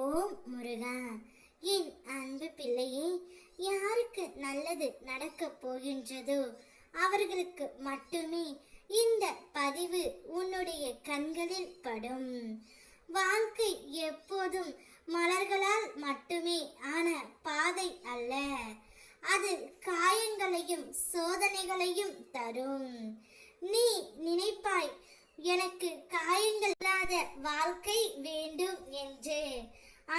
ஓம் முருகா. என் அன்பு பிள்ளையே, யாருக்கு நல்லது நடக்கப் போகின்றதோ அவர்களுக்கு மட்டுமே இந்த பதிவு உன்னுடைய கண்களில் படும். வாழ்க்கை எப்போதும் மலர்களால் மட்டுமே ஆன பாதை அல்ல. அது காயங்களையும் சோதனைகளையும் தரும். நீ நினைப்பாய், எனக்கு காயங்கள் இல்லாத வாழ்க்கை வேண்டும் என்று.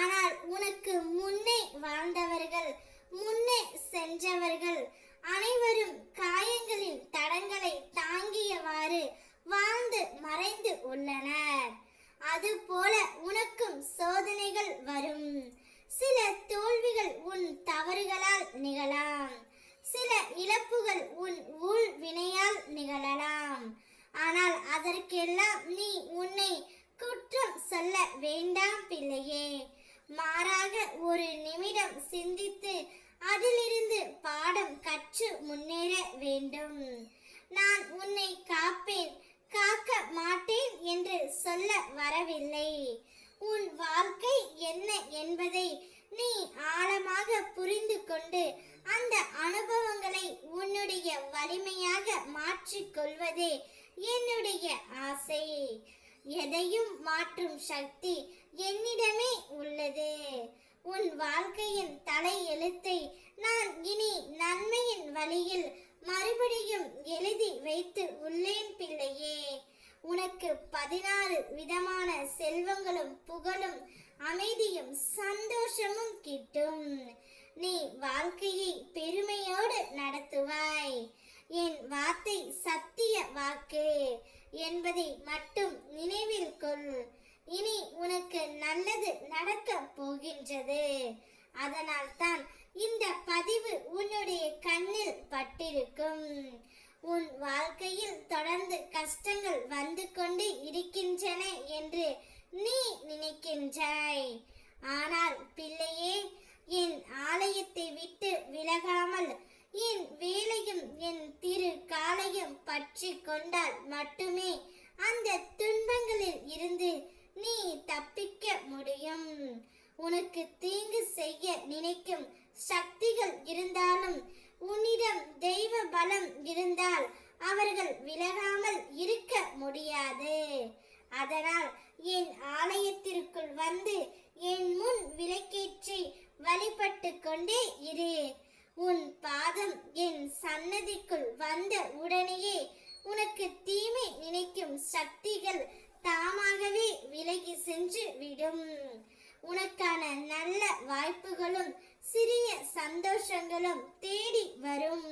ஆனால் உனக்கு முன்னே வாழ்ந்தவர்கள், முன்னே சென்றவர்கள் அனைவரும் காயங்களின் தடங்களை தாங்கியவாறு வாழ்ந்து மறைந்து உள்ளனர். அதுபோல உனக்கும் சோதனைகள் வரும். சில தோல்விகள் உன் தவறுகளால் நிகழலாம். சில இழப்புகள் உன் உள் வினையால் நிகழலாம். ஆனால் அதற்கெல்லாம் நீ உன்னை குற்றம் சொல்ல வேண்டாம் பிள்ளையே. மாறாக ஒரு நிமிடம் சிந்தித்து அதிலிருந்து பாடம் கற்று முன்னேற வேண்டும். நான் உன்னை காப்பேன், காக்க மாட்டேன் என்று சொல்ல வரவில்லை. உன் வாழ்க்கை என்ன என்பதை நீ ஆழமாக புரிந்து கொண்டு அந்த அனுபவங்களை உன்னுடைய வலிமையாக மாற்றிக்கொள்வதே என்னுடைய ஆசை. எதையும் மாற்றும் சக்தி என்னிடமே உள்ளது. உன் வாழ்க்கையின் தலை எழுத்தை நான் இனி நன்மையின் வழியில் மறுபடியும் எழுதி வைத்து உள்ளேன் பிள்ளையே. உனக்கு 16 விதமான செல்வங்களும் புகழும் அமைதியும் சந்தோஷமும் கிட்டும். நீ வாழ்க்கையை பெருமையோடு நடத்துவாய். என் வார்த்தை சத்திய வாக்கு என்பதை மட்டும் நினைவில் கொள். இனி உனக்கு நல்லது நடக்க போகின்றது. அதனால் தான் இந்த பதிவு உன்னுடைய கண்ணில் பட்டிருக்கும். உன் வாழ்க்கையில் தொடர்ந்து கஷ்டங்கள் வந்து கொண்டு இருக்கின்றன என்று நீ நினைக்கின்றாய். ஆனால் பிள்ளையே, என் ஆலயத்தை விட்டு விலகாமல் என் வேலையும் என் திரு காலையும் பற்றி கொண்டால் மட்டுமே அந்த துன்பங்களில் இருந்து நீ தப்பிக்க முடியும். உனக்கு தீங்கு செய்ய நினைக்கும் சக்திகள் இருந்தாலும் உன்னிடம் தெய்வ பலம் இருந்தால் அவர்கள் விலகாமல் இருக்க முடியாது. அதனால் என் ஆலயத்திற்குள் வந்து என் முன் விளக்கேற்றி வழிபட்டு கொண்டே இரு. உன் பாதம் என் சன்னதிக்குள் வந்த உடனேயே உனக்கு தீமை நினைக்கும் சக்திகள் தாமாகவே விலகி சென்று விடும். உனக்கான நல்ல வாய்ப்புகளும் சிறிய சந்தோஷங்களும் தேடி வரும்.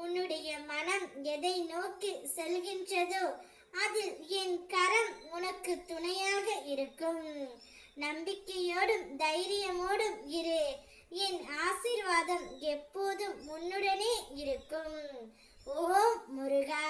உன்னுடைய மனம் எதை நோக்கி செல்கின்றதோ அதில் என் கரம் உனக்கு துணையாக இருக்கும். நம்பிக்கையோடும் தைரியமோடும் இரு. என் ஆசீர்வாதம் எப்போதும் உன்னுடனே இருக்கும். ஓம் முருகா.